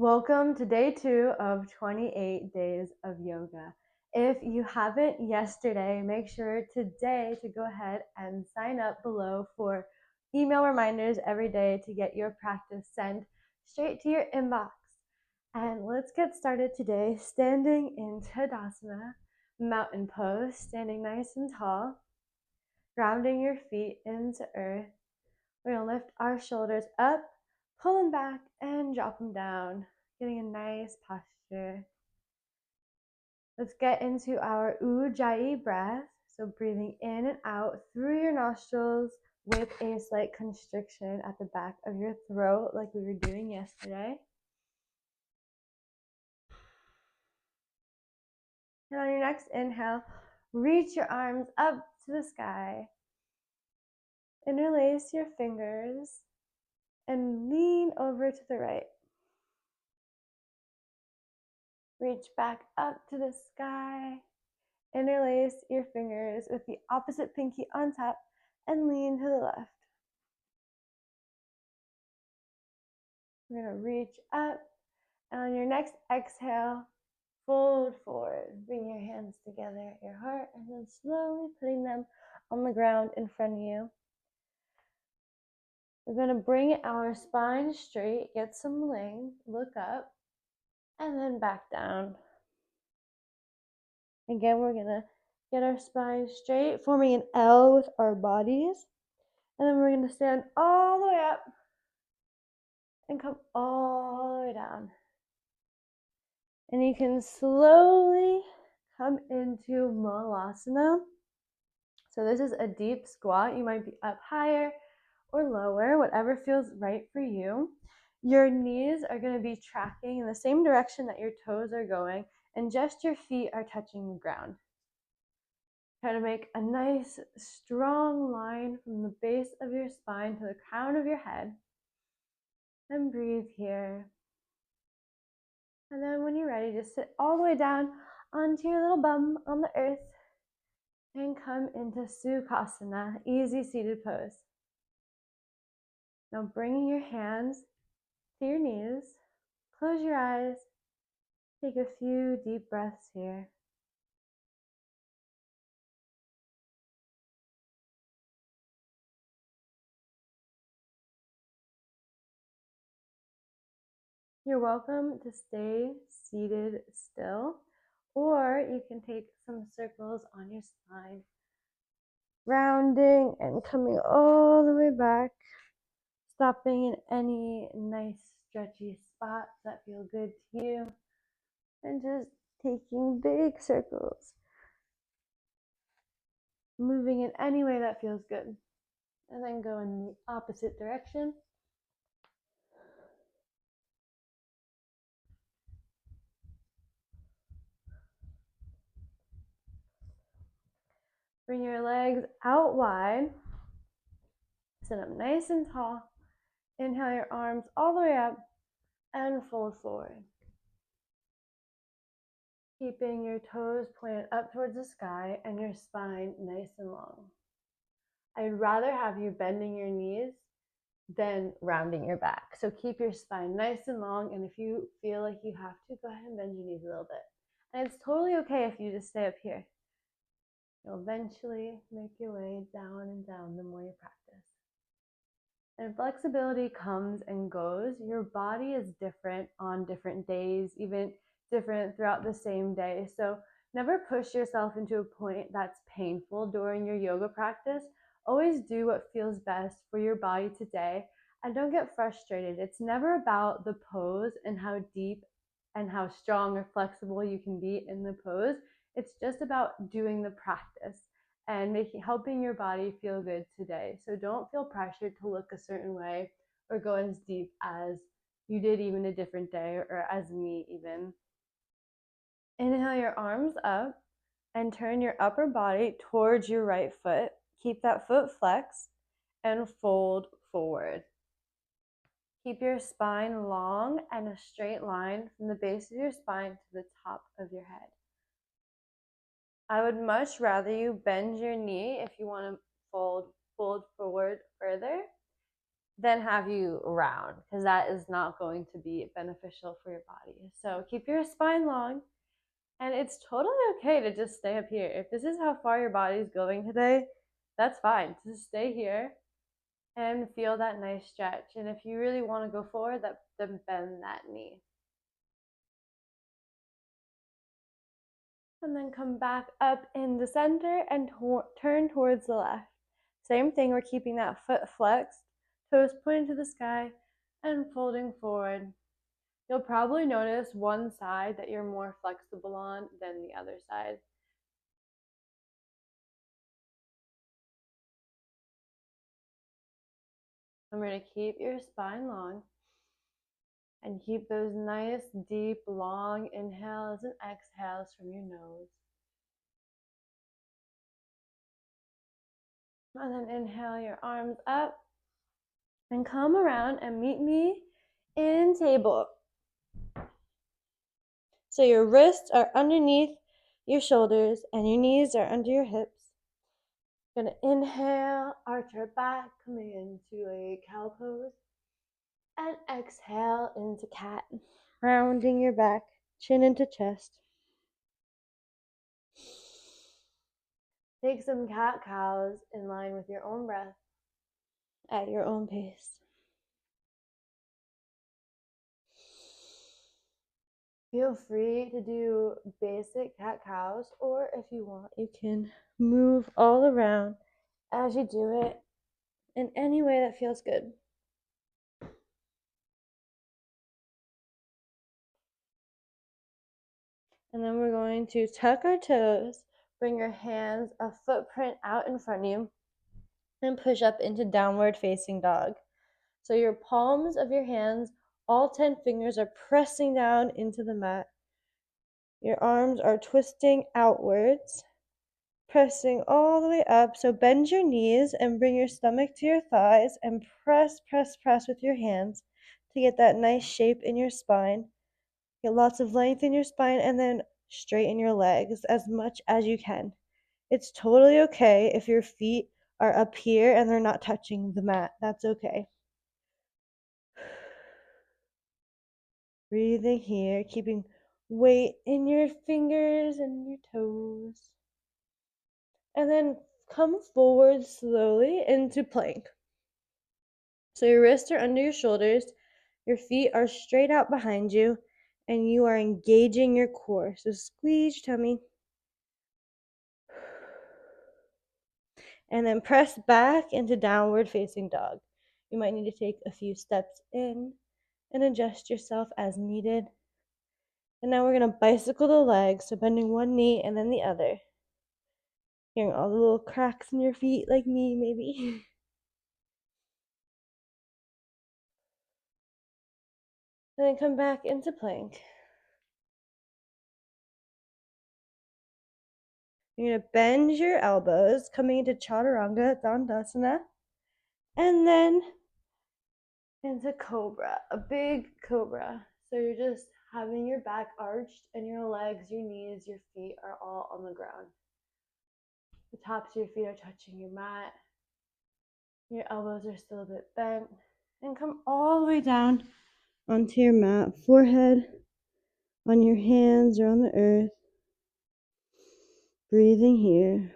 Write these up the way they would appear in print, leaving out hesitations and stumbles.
Welcome to day 2 of 28 days of yoga. If you haven't yesterday, make sure today to go ahead and sign up below for email reminders every day to get your practice sent straight to your inbox. And let's get started today standing in Tadasana, mountain pose, standing nice and tall, grounding your feet into earth. We're going to lift our shoulders up, pull them back, and drop them down, getting a nice posture. Let's get into our Ujjayi breath. So breathing in and out through your nostrils with a slight constriction at the back of your throat like we were doing yesterday. And on your next inhale, reach your arms up to the sky. Interlace your fingers and lean over to the right. Reach back up to the sky. Interlace your fingers with the opposite pinky on top and lean to the left. We're going to reach up, and on your next exhale, fold forward. Bring your hands together at your heart and then slowly putting them on the ground in front of you. We're going to bring our spine straight, get some length, look up, and then back down. Again, we're going to get our spine straight, forming an L with our bodies. And then we're going to stand all the way up and come all the way down. And you can slowly come into Malasana. So this is a deep squat. You might be up higher or lower, whatever feels right for you. Your knees are going to be tracking in the same direction that your toes are going, and just your feet are touching the ground. Try to make a nice, strong line from the base of your spine to the crown of your head. And breathe here. And then when you're ready, just sit all the way down onto your little bum on the earth and come into Sukhasana, easy seated pose. Now bringing your hands to your knees, close your eyes, take a few deep breaths here. You're welcome to stay seated still, or you can take some circles on your spine, rounding and coming all the way back, stopping in any nice stretchy spots that feel good to you, and just taking big circles, moving in any way that feels good, and then go in the opposite direction. Bring your legs out wide, sit up nice and tall. Inhale your arms all the way up and fold forward. Keeping your toes pointed up towards the sky and your spine nice and long. I'd rather have you bending your knees than rounding your back. So keep your spine nice and long, and if you feel like you have to, go ahead and bend your knees a little bit. And it's totally okay if you just stay up here. You'll eventually make your way down and down the more you practice. And flexibility comes and goes. Your body is different on different days, even different throughout the same day. So never push yourself into a point that's painful during your yoga practice. Always do what feels best for your body today, and don't get frustrated. It's never about the pose and how deep and how strong or flexible you can be in the pose. It's just about doing the practice and helping your body feel good today. So don't feel pressured to look a certain way or go as deep as you did even a different day, or as me even. Inhale your arms up and turn your upper body towards your right foot. Keep that foot flexed and fold forward. Keep your spine long and a straight line from the base of your spine to the top of your head. I would much rather you bend your knee if you want to fold forward further than have you round, because that is not going to be beneficial for your body. So keep your spine long, and it's totally okay to just stay up here. If this is how far your body's going today, that's fine. Just stay here and feel that nice stretch. And if you really want to go forward, then bend that knee. And then come back up in the center and turn towards the left. Same thing, we're keeping that foot flexed, toes pointing to the sky, and folding forward. You'll probably notice one side that you're more flexible on than the other side. Remember to keep your spine long and keep those nice, deep, long inhales and exhales from your nose. And then inhale your arms up and come around and meet me in table. So your wrists are underneath your shoulders and your knees are under your hips. You're gonna inhale, arch your back, coming into a cow pose. And exhale into cat, rounding your back, chin into chest. Take some cat-cows in line with your own breath at your own pace. Feel free to do basic cat-cows, or if you want, you can move all around as you do it in any way that feels good. And then we're going to tuck our toes, bring your hands a footprint out in front of you, and push up into downward facing dog. So your palms of your hands, all 10 fingers are pressing down into the mat. Your arms are twisting outwards, pressing all the way up. So bend your knees and bring your stomach to your thighs and press, press, press with your hands to get that nice shape in your spine. Get lots of length in your spine, and then straighten your legs as much as you can. It's totally okay if your feet are up here and they're not touching the mat. That's okay. Breathing here, keeping weight in your fingers and your toes. And then come forward slowly into plank. So your wrists are under your shoulders, your feet are straight out behind you, and you are engaging your core. So squeeze your tummy. And then press back into downward facing dog. You might need to take a few steps in and adjust yourself as needed. And now we're going to bicycle the legs, so bending one knee and then the other. Hearing all the little cracks in your feet like me, maybe. And then come back into plank. You're going to bend your elbows, coming into Chaturanga Dandasana. And then into Cobra, a big Cobra. So you're just having your back arched and your legs, your knees, your feet are all on the ground. The tops of your feet are touching your mat. Your elbows are still a bit bent. And come all the way down onto your mat, forehead on your hands or on the earth. Breathing here.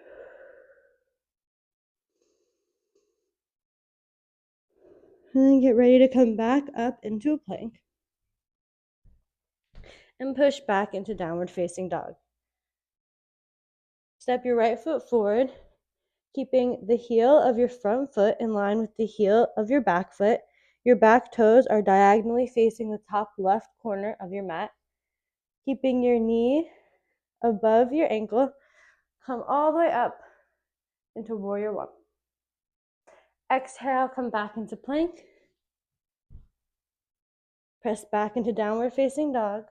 And then get ready to come back up into a plank. And push back into downward facing dog. Step your right foot forward, keeping the heel of your front foot in line with the heel of your back foot. Your back toes are diagonally facing the top left corner of your mat. Keeping your knee above your ankle, come all the way up into warrior one. Exhale, come back into plank. Press back into downward facing dog.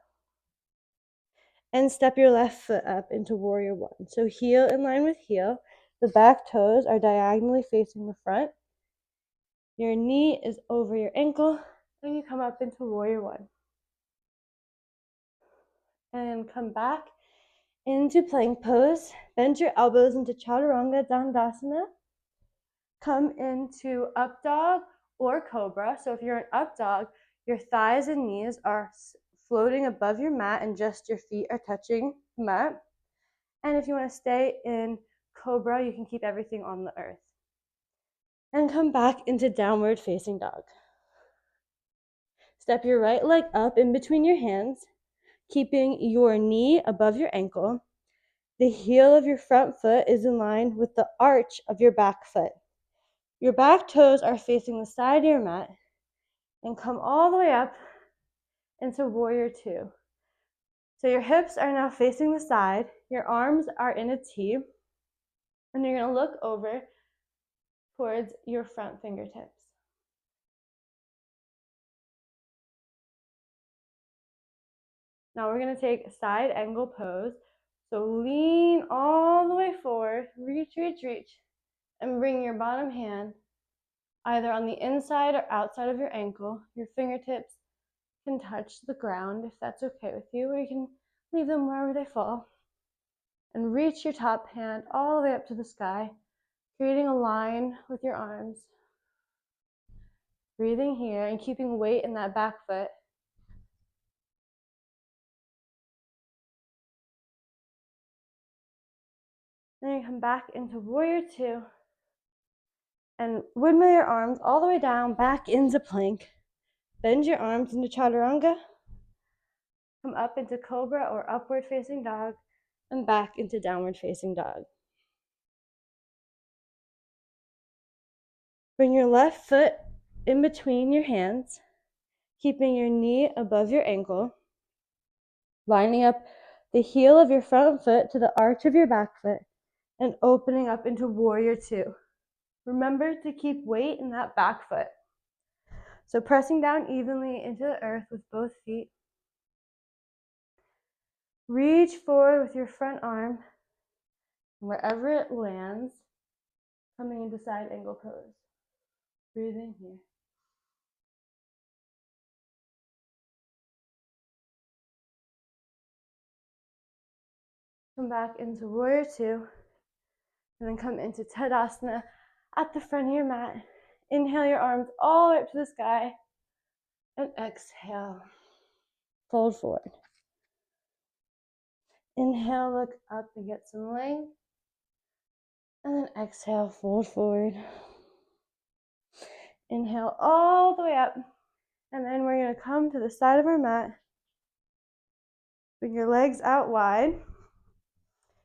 And step your left foot up into warrior one. So heel in line with heel. The back toes are diagonally facing the front. Your knee is over your ankle, and you come up into warrior one. And come back into plank pose. Bend your elbows into Chaturanga Dandasana. Come into up dog or cobra. So if you're an up dog, your thighs and knees are floating above your mat and just your feet are touching the mat. And if you want to stay in cobra, you can keep everything on the earth. And come back into downward facing dog. Step your right leg up in between your hands, keeping your knee above your ankle. The heel of your front foot is in line with the arch of your back foot. Your back toes are facing the side of your mat, and come all the way up into warrior two. So your hips are now facing the side, your arms are in a T, and you're going to look over towards your front fingertips. Now we're going to take side angle pose. So lean all the way forward, reach, and bring your bottom hand either on the inside or outside of your ankle. Your fingertips can touch the ground if that's okay with you, or you can leave them wherever they fall. And reach your top hand all the way up to the sky, creating a line with your arms. Breathing here and keeping weight in that back foot. Then you come back into warrior two and windmill your arms all the way down, back into plank. Bend your arms into chaturanga. Come up into cobra or upward facing dog and back into downward facing dog. Bring your left foot in between your hands, keeping your knee above your ankle, lining up the heel of your front foot to the arch of your back foot, and opening up into warrior two. Remember to keep weight in that back foot. So pressing down evenly into the earth with both feet. Reach forward with your front arm, wherever it lands, coming into side angle pose. Breathing here. Come back into warrior two, and then come into Tadasana at the front of your mat. Inhale your arms all the way up to the sky, and exhale. Fold forward. Inhale, look up and get some length. And then exhale, fold forward. Inhale all the way up. And then we're going to come to the side of our mat. Bring your legs out wide.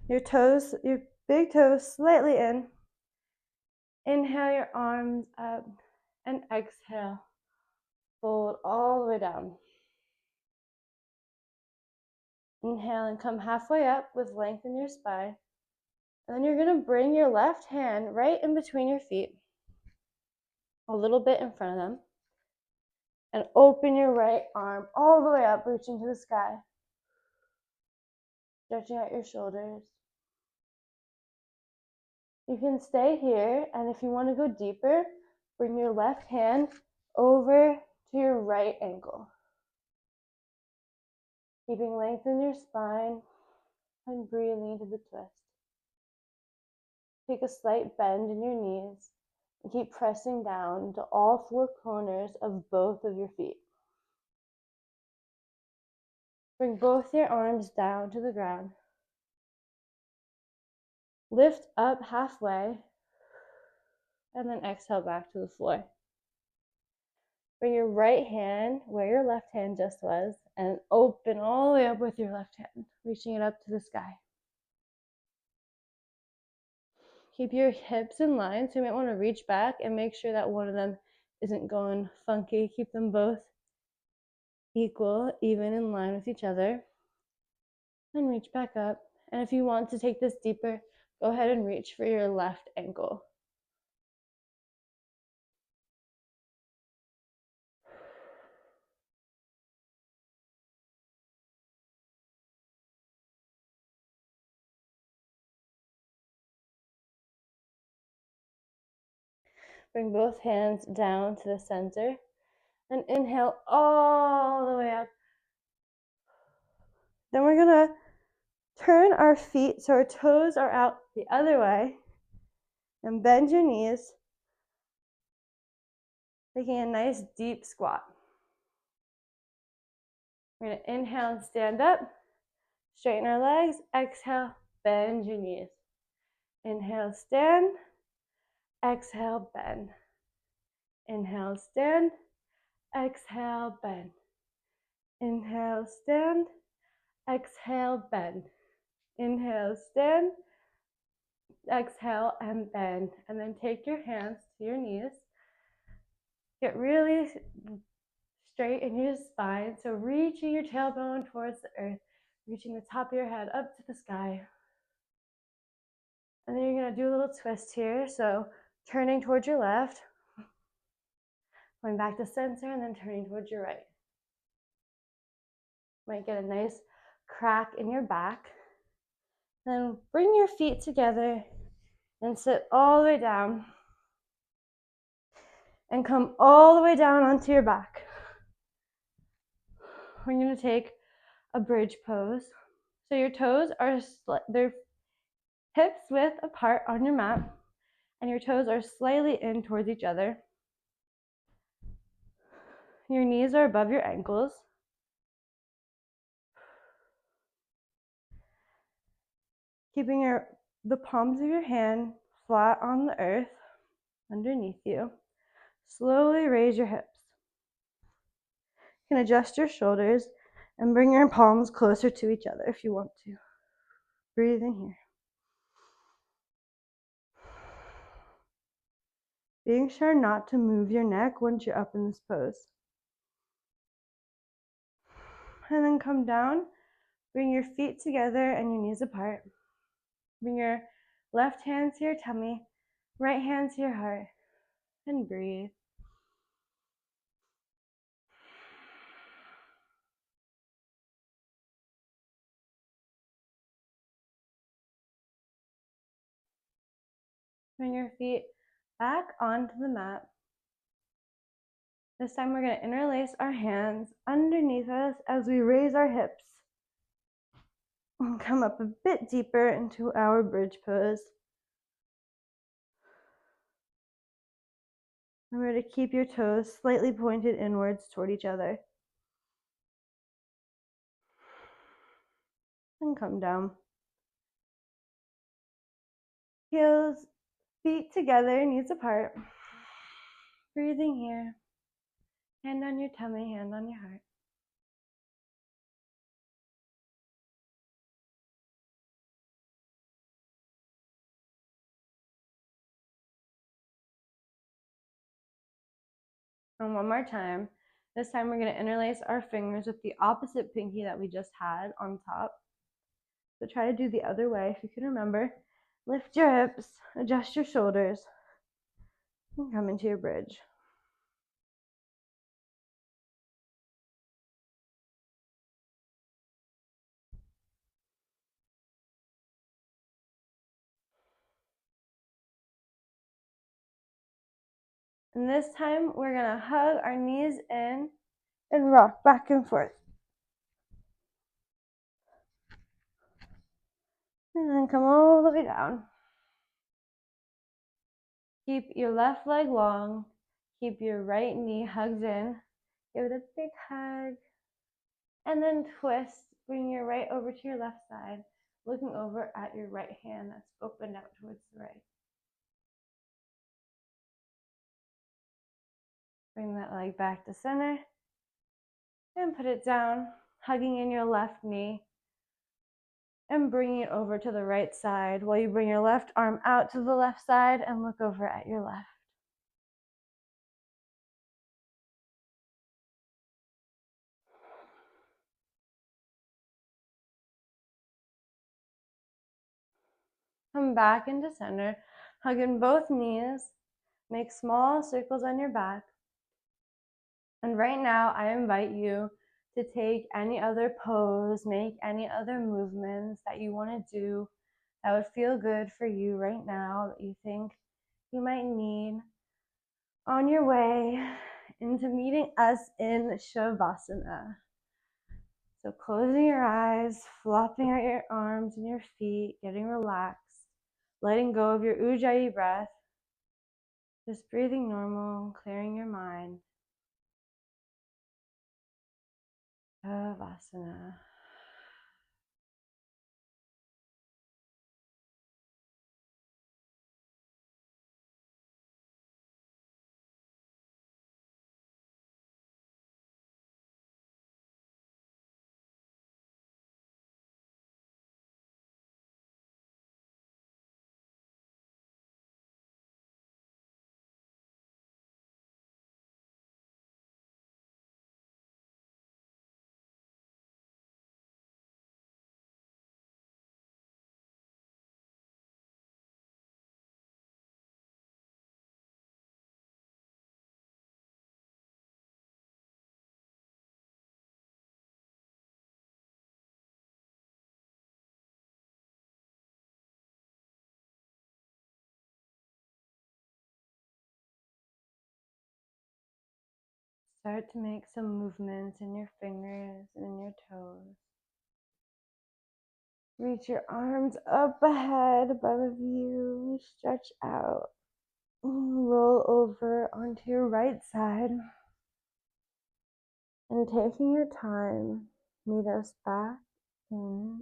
Your toes, your big toes slightly in. Inhale your arms up. And exhale. Fold all the way down. Inhale and come halfway up with length in your spine. And then you're going to bring your left hand right in between your feet, a little bit in front of them, and open your right arm all the way up, reaching to the sky, stretching out your shoulders. You can stay here, and if you want to go deeper, bring your left hand over to your right ankle, keeping length in your spine and breathing into the twist. Take a slight bend in your knees and keep pressing down into all four corners of both of your feet. Bring both your arms down to the ground. Lift up halfway and then exhale back to the floor. Bring your right hand where your left hand just was and open all the way up with your left hand, reaching it up to the sky. Keep your hips in line, so you might want to reach back and make sure that one of them isn't going funky. Keep them both equal, even in line with each other. And reach back up. And if you want to take this deeper, go ahead and reach for your left ankle. Bring both hands down to the center and inhale all the way up. Then we're going to turn our feet so our toes are out the other way and bend your knees. taking a nice deep squat. We're going to inhale and stand up, straighten our legs, exhale, bend your knees. Inhale, stand, exhale, bend. Inhale, stand, exhale, bend. Inhale, stand, exhale, bend. Inhale, stand, exhale, and bend. And then take your hands to your knees. Get really straight in your spine. So reaching your tailbone towards the earth, reaching the top of your head up to the sky. And then you're going to do a little twist here. So turning towards your left, going back to center, and then turning towards your right. Might get a nice crack in your back. Then bring your feet together and sit all the way down. And come all the way down onto your back. We're going to take a bridge pose. So your toes are, they're hips width apart on your mat, and your toes are slightly in towards each other. Your knees are above your ankles. Keeping the palms of your hand flat on the earth underneath you. Slowly raise your hips. You can adjust your shoulders and bring your palms closer to each other if you want to. Breathe in here. Being sure not to move your neck once you're up in this pose. And then come down, bring your feet together and your knees apart. Bring your left hand to your tummy, right hand to your heart, and breathe. Bring your feet back onto the mat. This time we're going to interlace our hands underneath us as we raise our hips and come up a bit deeper into our bridge pose. Remember to keep your toes slightly pointed inwards toward each other. And come down. Heels, feet together, knees apart. Breathing here. Hand on your tummy, hand on your heart. And one more time. This time we're going to interlace our fingers with the opposite pinky that we just had on top. So try to do the other way if you can remember. Lift your hips, adjust your shoulders, and come into your bridge. And this time we're going to hug our knees in and rock back and forth. And then come all the way down. Keep your left leg long. Keep your right knee hugged in. Give it a big hug. And then twist. Bring your right over to your left side, looking over at your right hand that's opened out towards the right. Bring that leg back to center. And put it down, hugging in your left knee. And bringing it over to the right side while you bring your left arm out to the left side and look over at your left. Come back into center, hug in both knees, make small circles on your back. And right now, I invite you to take any other pose, make any other movements that you want to do that would feel good for you right now, that you think you might need on your way into meeting us in Shavasana. So closing your eyes, flopping out your arms and your feet, getting relaxed, letting go of your Ujjayi breath. Just breathing normal, clearing your mind. Shavasana. Start to make some movements in your fingers and in your toes. Reach your arms up ahead above you. Stretch out. Roll over onto your right side. And taking your time, meet us back in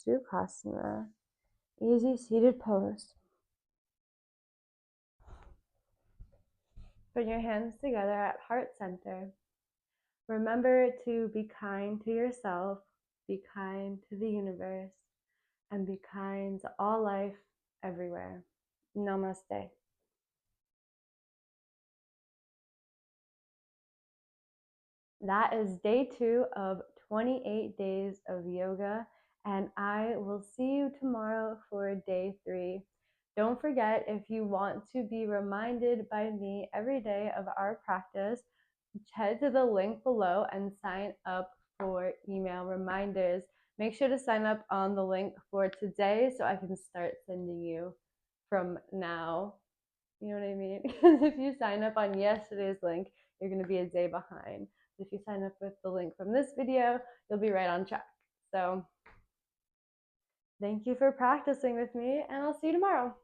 Sukhasana, easy seated pose. Put your hands together at heart center. Remember to be kind to yourself, be kind to the universe, and be kind to all life everywhere. Namaste. That is day 2 of 28 days of yoga, and I will see you tomorrow for day 3. Don't forget, if you want to be reminded by me every day of our practice, head to the link below and sign up for email reminders. Make sure to sign up on the link for today so I can start sending you from now. You know what I mean? Because if you sign up on yesterday's link, you're going to be a day behind. If you sign up with the link from this video, you'll be right on track. So thank you for practicing with me, and I'll see you tomorrow.